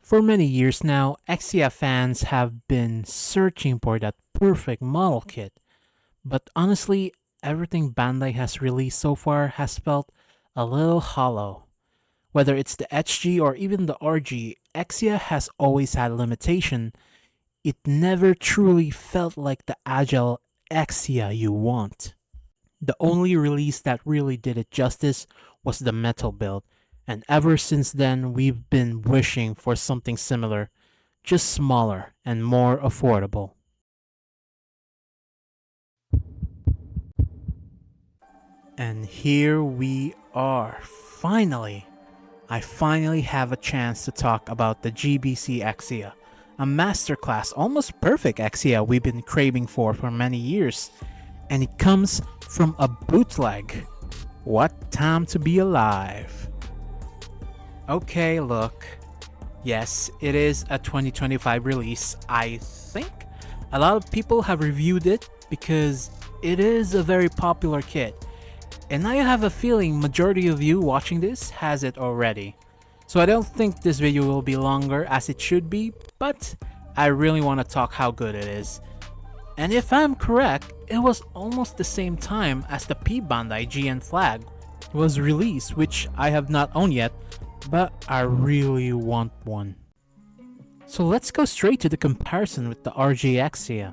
For many years now, Exia fans have been searching for that perfect model kit, but honestly, everything Bandai has released so far has felt a little hollow. Whether it's the HG or even the RG, Exia has always had limitation. It never truly felt like the agile Exia you want. The only release that really did it justice was the metal build, and ever since then we've been wishing for something similar, just smaller and more affordable. And here we are, finally! I finally have a chance to talk about the GBC Exia, a masterclass, almost perfect Exia we've been craving for many years, and it comes from a bootleg. What time to be alive? Okay, look. Yes, it is a 2025 release. I think a lot of people have reviewed it because it is a very popular kit. And I have a feeling majority of you watching this has it already. So I don't think this video will be longer as it should be, but I really want to talk how good it is. And if I'm correct, it was almost the same time as the P Bandai GN flag was released, which I have not owned yet, but I really want one. So let's go straight to the comparison with the RG Exia.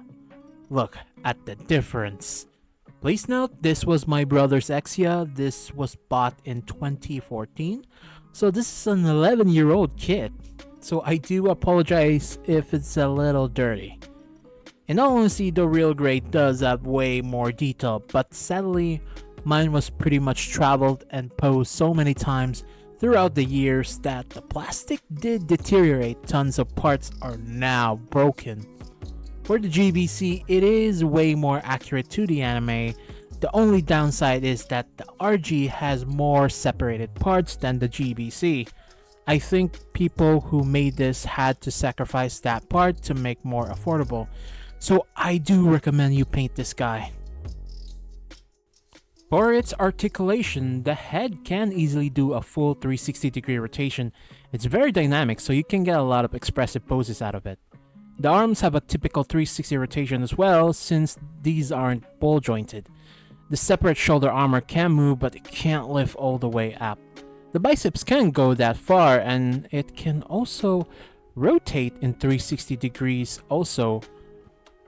Look at the difference. Please note, this was my brother's Exia. This was bought in 2014. So this is an 11-year-old kit. So I do apologize if it's a little dirty. In all honesty, the real grade does have way more detail, but sadly, mine was pretty much traveled and posed so many times throughout the years that the plastic did deteriorate. Tons of parts are now broken. For the GBC, it is way more accurate to the anime. The only downside is that the RG has more separated parts than the GBC. I think people who made this had to sacrifice that part to make more affordable. So I do recommend you paint this guy. For its articulation, the head can easily do a full 360-degree rotation. It's very dynamic, so you can get a lot of expressive poses out of it. The arms have a typical 360 rotation as well, since these aren't ball jointed. The separate shoulder armor can move, but it can't lift all the way up. The biceps can go that far, and it can also rotate in 360 degrees also,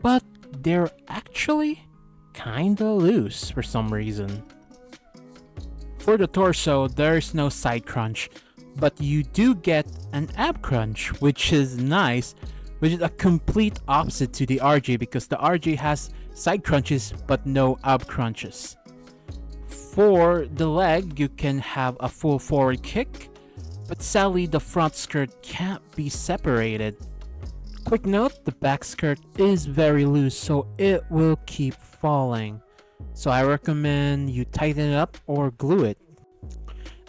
but they're actually kinda loose for some reason. For the torso, there's no side crunch, but you do get an ab crunch, which is nice, which is a complete opposite to the RG because the RG has side crunches but no ab crunches. For the leg, you can have a full forward kick, but sadly the front skirt can't be separated. Quick note, the back skirt is very loose, so it will keep falling. So I recommend you tighten it up or glue it.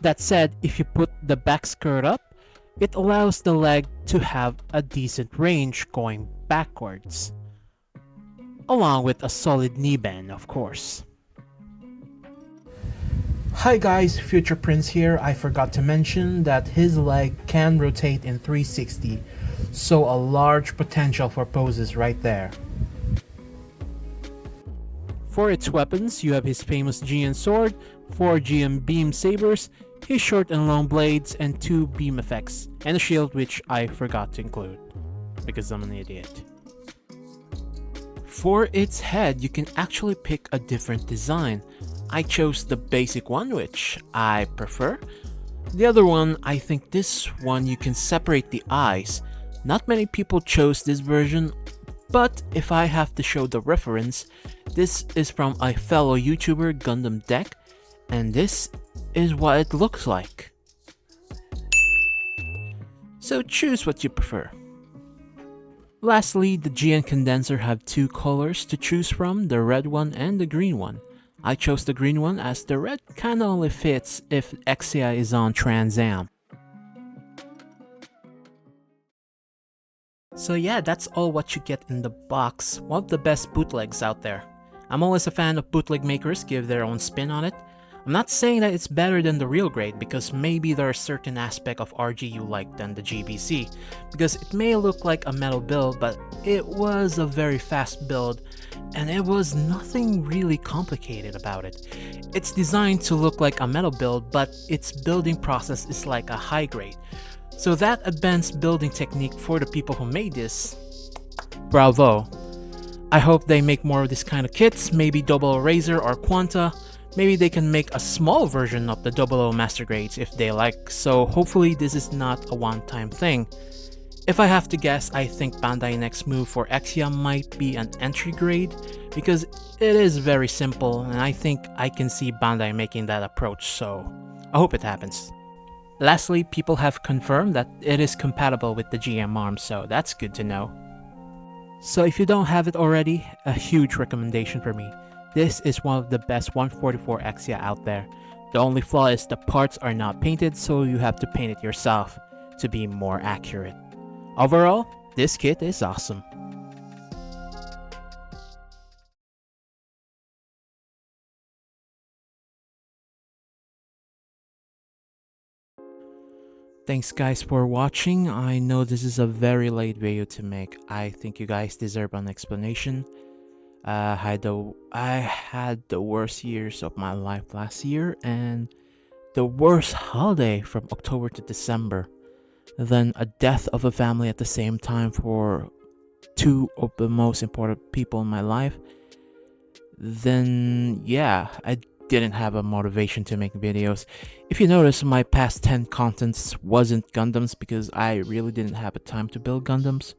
That said, if you put the back skirt up, it allows the leg to have a decent range going backwards, along with a solid knee bend, of course. Hi guys, Future Prince here. I forgot to mention that his leg can rotate in 360, so a large potential for poses right there. For its weapons, you have his famous GN sword, 4 GM beam sabers, his short and long blades, and 2 beam effects, and a shield which I forgot to include, because I'm an idiot. For its head, you can actually pick a different design. I chose the basic one, which I prefer. The other one, I think this one you can separate the eyes. Not many people chose this version, but if I have to show the reference, this is from a fellow YouTuber, Gundam Deck, and this is what it looks like. So choose what you prefer. Lastly, the GN condenser have 2 colors to choose from, the red one and the green one. I chose the green one as the red kinda only fits if Exia is on Trans Am. So yeah, that's all what you get in the box. One of the best bootlegs out there. I'm always a fan of bootleg makers give their own spin on it. I'm not saying that it's better than the real grade, because maybe there are certain aspects of RG you like than the GBC, because it may look like a metal build, but it was a very fast build, and it was nothing really complicated about it. It's designed to look like a metal build, but its building process is like a high grade. So that advanced building technique for the people who made this, bravo. I hope they make more of this kind of kits, maybe Double Razor or Quanta. Maybe they can make a small version of the 00 Master Grades if they like, so hopefully this is not a one-time thing. If I have to guess, I think Bandai next move for Exia might be an entry grade, because it is very simple, and I think I can see Bandai making that approach, so I hope it happens. Lastly, people have confirmed that it is compatible with the GM arm, so that's good to know. So if you don't have it already, a huge recommendation for me. This is one of the best 144 Exia out there. The only flaw is the parts are not painted, so you have to paint it yourself to be more accurate. Overall, this kit is awesome. Thanks guys for watching. I know this is a very late video to make. I think you guys deserve an explanation. I had the worst years of my life last year, and the worst holiday from October to December. Then a death of a family at the same time for two of the most important people in my life. Then yeah, I didn't have a motivation to make videos. If you notice, my past 10 contents wasn't Gundams because I really didn't have a time to build Gundams.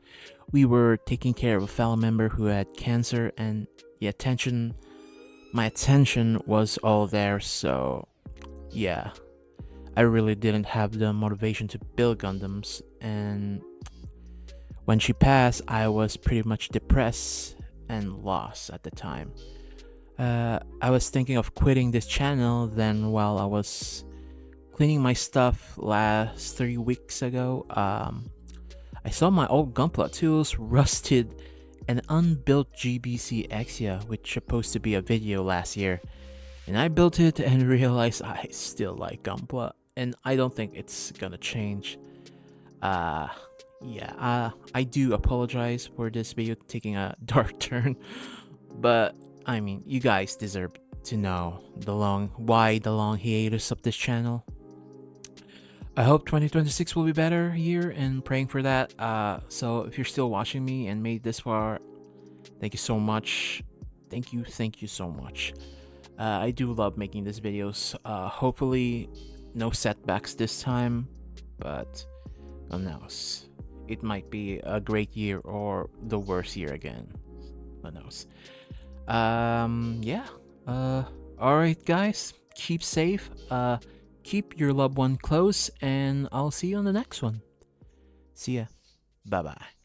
We were taking care of a fellow member who had cancer, and my attention was all there, so yeah, I really didn't have the motivation to build Gundams. And when she passed, I was pretty much depressed and lost at the time. I was thinking of quitting this channel. Then while I was cleaning my stuff last 3 weeks ago, I saw my old Gunpla tools rusted and unbuilt GBC Exia, which supposed to be a video last year, and I built it and realized I still like Gunpla, and I don't think it's gonna change. Yeah, I do apologize for this video taking a dark turn, but I mean, you guys deserve to know why the long hiatus of this channel. I hope 2026 will be better year, and praying for that. So if you're still watching me and made this far, thank you so much. Thank you so much. I do love making these videos. Hopefully no setbacks this time, but who knows? It might be a great year or the worst year again. Who knows? Yeah. Alright guys, keep safe. Keep your loved one close, and I'll see you on the next one. See ya. Bye bye.